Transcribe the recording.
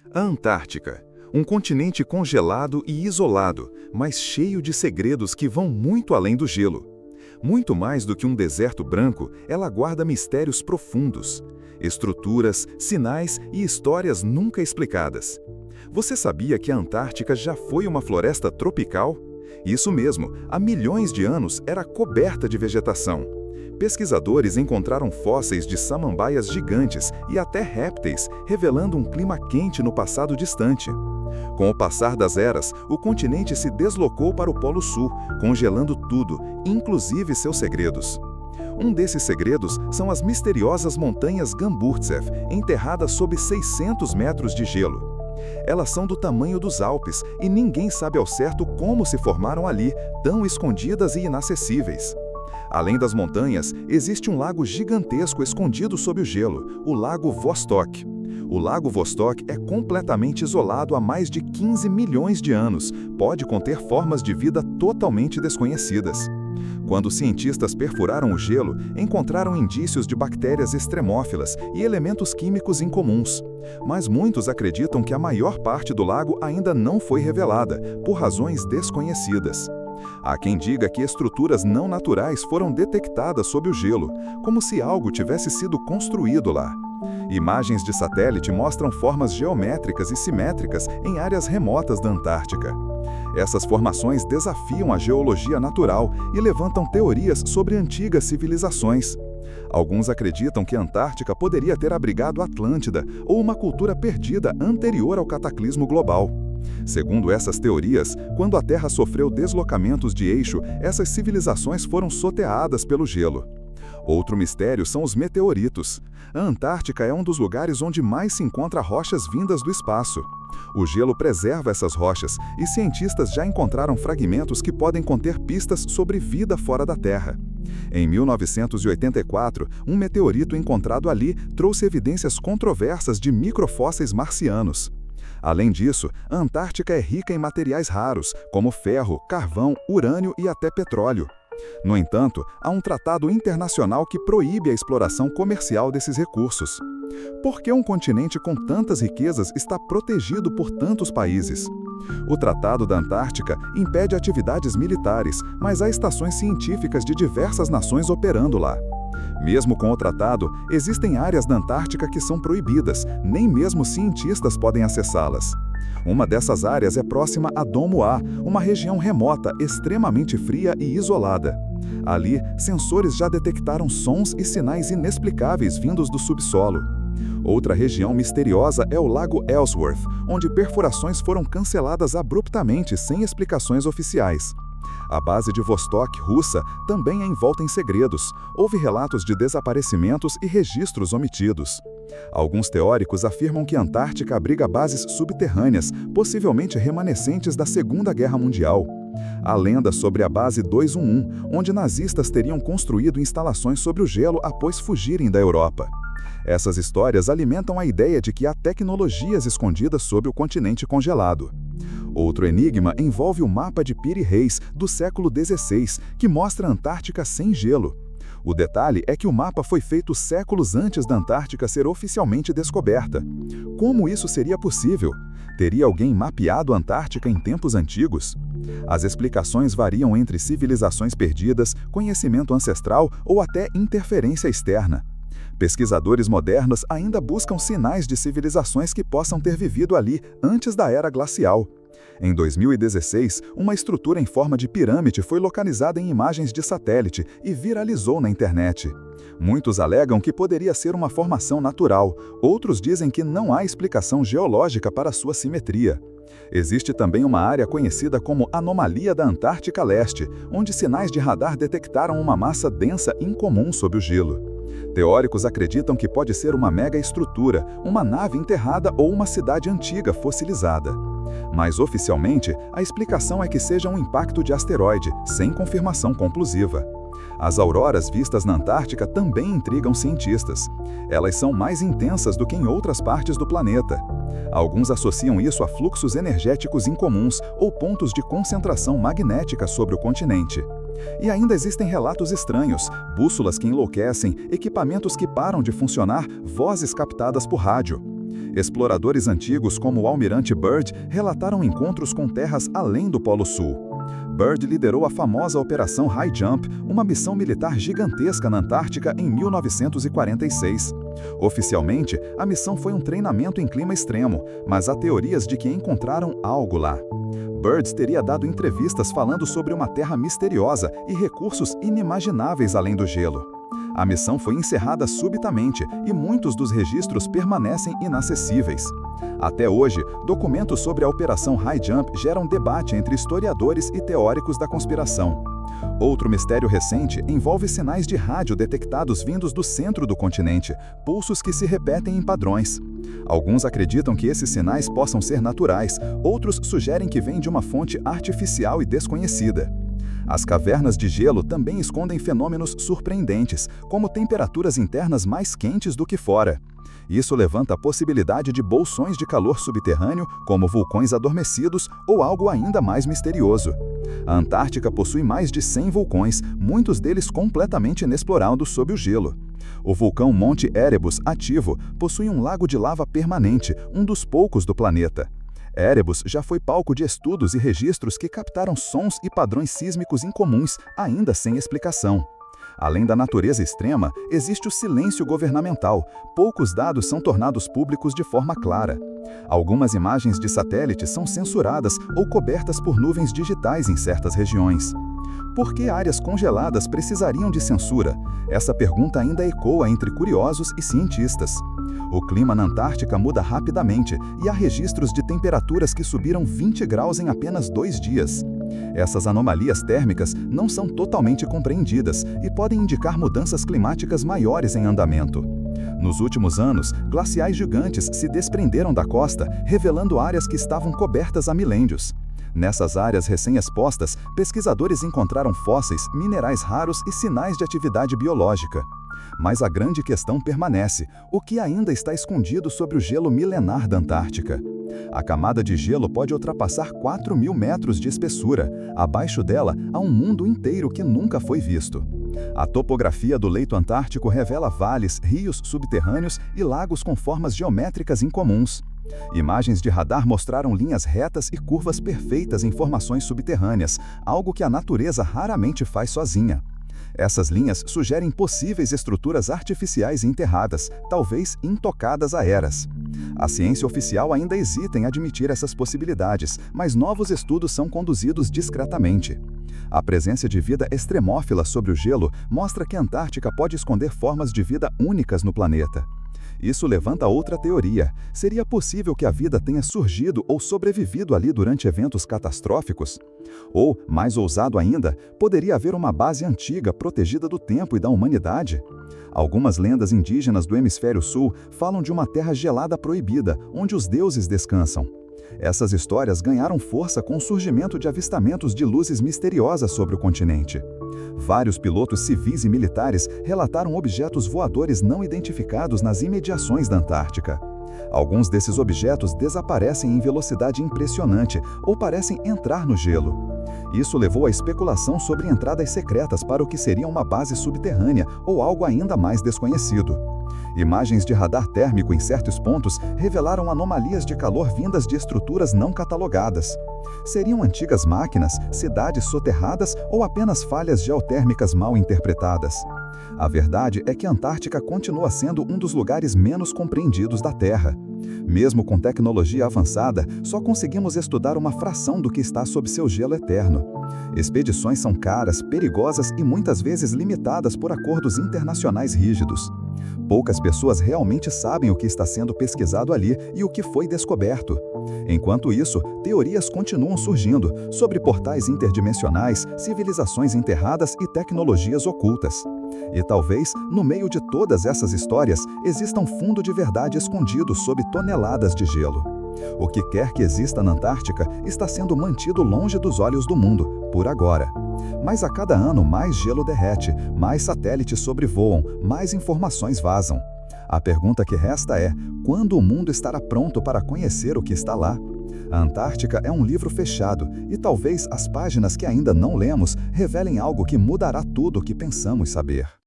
A Antártica, um continente congelado e isolado, mas cheio de segredos que vão muito além do gelo. Muito mais do que um deserto branco, ela guarda mistérios profundos, estruturas, sinais e histórias nunca explicadas. Você sabia que a Antártica já foi uma floresta tropical? Isso mesmo, há milhões de anos era coberta de vegetação. Pesquisadores encontraram fósseis de samambaias gigantes e até répteis, revelando um clima quente no passado distante. Com o passar das eras, o continente se deslocou para o Polo Sul, congelando tudo, inclusive seus segredos. Um desses segredos são as misteriosas montanhas Gamburtsev, enterradas sob 600 metros de gelo. Elas são do tamanho dos Alpes e ninguém sabe ao certo como se formaram ali, tão escondidas e inacessíveis. Além das montanhas, existe um lago gigantesco escondido sob o gelo, o Lago Vostok. O Lago Vostok é completamente isolado há mais de 15 milhões de anos, pode conter formas de vida totalmente desconhecidas. Quando cientistas perfuraram o gelo, encontraram indícios de bactérias extremófilas e elementos químicos incomuns. Mas muitos acreditam que a maior parte do lago ainda não foi revelada, por razões desconhecidas. Há quem diga que estruturas não naturais foram detectadas sob o gelo, como se algo tivesse sido construído lá. Imagens de satélite mostram formas geométricas e simétricas em áreas remotas da Antártica. Essas formações desafiam a geologia natural e levantam teorias sobre antigas civilizações. Alguns acreditam que a Antártica poderia ter abrigado Atlântida ou uma cultura perdida anterior ao cataclismo global. Segundo essas teorias, quando a Terra sofreu deslocamentos de eixo, essas civilizações foram soterradas pelo gelo. Outro mistério são os meteoritos. A Antártica é um dos lugares onde mais se encontra rochas vindas do espaço. O gelo preserva essas rochas e cientistas já encontraram fragmentos que podem conter pistas sobre vida fora da Terra. Em 1984, um meteorito encontrado ali trouxe evidências controversas de microfósseis marcianos. Além disso, a Antártica é rica em materiais raros, como ferro, carvão, urânio e até petróleo. No entanto, há um tratado internacional que proíbe a exploração comercial desses recursos. Por que um continente com tantas riquezas está protegido por tantos países? O Tratado da Antártica impede atividades militares, mas há estações científicas de diversas nações operando lá. Mesmo com o tratado, existem áreas da Antártica que são proibidas, nem mesmo cientistas podem acessá-las. Uma dessas áreas é próxima a Domo A, uma região remota, extremamente fria e isolada. Ali, sensores já detectaram sons e sinais inexplicáveis vindos do subsolo. Outra região misteriosa é o Lago Ellsworth, onde perfurações foram canceladas abruptamente sem explicações oficiais. A base de Vostok, russa, também é envolta em segredos. Houve relatos de desaparecimentos e registros omitidos. Alguns teóricos afirmam que a Antártica abriga bases subterrâneas, possivelmente remanescentes da Segunda Guerra Mundial. Há lenda sobre a Base 211, onde nazistas teriam construído instalações sobre o gelo após fugirem da Europa. Essas histórias alimentam a ideia de que há tecnologias escondidas sob o continente congelado. Outro enigma envolve o mapa de Piri Reis, do século XVI, que mostra a Antártica sem gelo. O detalhe é que o mapa foi feito séculos antes da Antártica ser oficialmente descoberta. Como isso seria possível? Teria alguém mapeado a Antártica em tempos antigos? As explicações variam entre civilizações perdidas, conhecimento ancestral ou até interferência externa. Pesquisadores modernos ainda buscam sinais de civilizações que possam ter vivido ali antes da era glacial. Em 2016, uma estrutura em forma de pirâmide foi localizada em imagens de satélite e viralizou na internet. Muitos alegam que poderia ser uma formação natural, outros dizem que não há explicação geológica para sua simetria. Existe também uma área conhecida como Anomalia da Antártica Leste, onde sinais de radar detectaram uma massa densa incomum sob o gelo. Teóricos acreditam que pode ser uma megaestrutura, uma nave enterrada ou uma cidade antiga fossilizada. Mas oficialmente, a explicação é que seja um impacto de asteroide, sem confirmação conclusiva. As auroras vistas na Antártica também intrigam cientistas. Elas são mais intensas do que em outras partes do planeta. Alguns associam isso a fluxos energéticos incomuns ou pontos de concentração magnética sobre o continente. E ainda existem relatos estranhos, bússolas que enlouquecem, equipamentos que param de funcionar, vozes captadas por rádio. Exploradores antigos como o almirante Byrd relataram encontros com terras além do Polo Sul. Byrd liderou a famosa Operação High Jump, uma missão militar gigantesca na Antártica em 1946. Oficialmente, a missão foi um treinamento em clima extremo, mas há teorias de que encontraram algo lá. Byrd teria dado entrevistas falando sobre uma terra misteriosa e recursos inimagináveis além do gelo. A missão foi encerrada subitamente e muitos dos registros permanecem inacessíveis. Até hoje, documentos sobre a Operação High Jump geram debate entre historiadores e teóricos da conspiração. Outro mistério recente envolve sinais de rádio detectados vindos do centro do continente, pulsos que se repetem em padrões. Alguns acreditam que esses sinais possam ser naturais, outros sugerem que vêm de uma fonte artificial e desconhecida. As cavernas de gelo também escondem fenômenos surpreendentes, como temperaturas internas mais quentes do que fora. Isso levanta a possibilidade de bolsões de calor subterrâneo, como vulcões adormecidos ou algo ainda mais misterioso. A Antártica possui mais de 100 vulcões, muitos deles completamente inexplorados sob o gelo. O vulcão Monte Erebus, ativo, possui um lago de lava permanente, um dos poucos do planeta. Erebus já foi palco de estudos e registros que captaram sons e padrões sísmicos incomuns, ainda sem explicação. Além da natureza extrema, existe o silêncio governamental. Poucos dados são tornados públicos de forma clara. Algumas imagens de satélite são censuradas ou cobertas por nuvens digitais em certas regiões. Por que áreas congeladas precisariam de censura? Essa pergunta ainda ecoa entre curiosos e cientistas. O clima na Antártica muda rapidamente e há registros de temperaturas que subiram 20 graus em apenas 2 dias. Essas anomalias térmicas não são totalmente compreendidas e podem indicar mudanças climáticas maiores em andamento. Nos últimos anos, glaciais gigantes se desprenderam da costa, revelando áreas que estavam cobertas há milênios. Nessas áreas recém-expostas, pesquisadores encontraram fósseis, minerais raros e sinais de atividade biológica. Mas a grande questão permanece: o que ainda está escondido sobre o gelo milenar da Antártica? A camada de gelo pode ultrapassar 4.000 metros de espessura. Abaixo dela, há um mundo inteiro que nunca foi visto. A topografia do leito antártico revela vales, rios subterrâneos e lagos com formas geométricas incomuns. Imagens de radar mostraram linhas retas e curvas perfeitas em formações subterrâneas, algo que a natureza raramente faz sozinha. Essas linhas sugerem possíveis estruturas artificiais enterradas, talvez intocadas há eras. A ciência oficial ainda hesita em admitir essas possibilidades, mas novos estudos são conduzidos discretamente. A presença de vida extremófila sobre o gelo mostra que a Antártica pode esconder formas de vida únicas no planeta. Isso levanta outra teoria. Seria possível que a vida tenha surgido ou sobrevivido ali durante eventos catastróficos? Ou, mais ousado ainda, poderia haver uma base antiga protegida do tempo e da humanidade? Algumas lendas indígenas do Hemisfério Sul falam de uma terra gelada proibida, onde os deuses descansam. Essas histórias ganharam força com o surgimento de avistamentos de luzes misteriosas sobre o continente. Vários pilotos civis e militares relataram objetos voadores não identificados nas imediações da Antártica. Alguns desses objetos desaparecem em velocidade impressionante ou parecem entrar no gelo. Isso levou à especulação sobre entradas secretas para o que seria uma base subterrânea ou algo ainda mais desconhecido. Imagens de radar térmico em certos pontos revelaram anomalias de calor vindas de estruturas não catalogadas. Seriam antigas máquinas, cidades soterradas ou apenas falhas geotérmicas mal interpretadas? A verdade é que a Antártica continua sendo um dos lugares menos compreendidos da Terra. Mesmo com tecnologia avançada, só conseguimos estudar uma fração do que está sob seu gelo eterno. Expedições são caras, perigosas e muitas vezes limitadas por acordos internacionais rígidos. Poucas pessoas realmente sabem o que está sendo pesquisado ali e o que foi descoberto. Enquanto isso, teorias continuam surgindo sobre portais interdimensionais, civilizações enterradas e tecnologias ocultas. E talvez, no meio de todas essas histórias, exista um fundo de verdade escondido sob toneladas de gelo. O que quer que exista na Antártica está sendo mantido longe dos olhos do mundo, por agora. Mas a cada ano mais gelo derrete, mais satélites sobrevoam, mais informações vazam. A pergunta que resta é: quando o mundo estará pronto para conhecer o que está lá? A Antártica é um livro fechado, e talvez as páginas que ainda não lemos revelem algo que mudará tudo o que pensamos saber.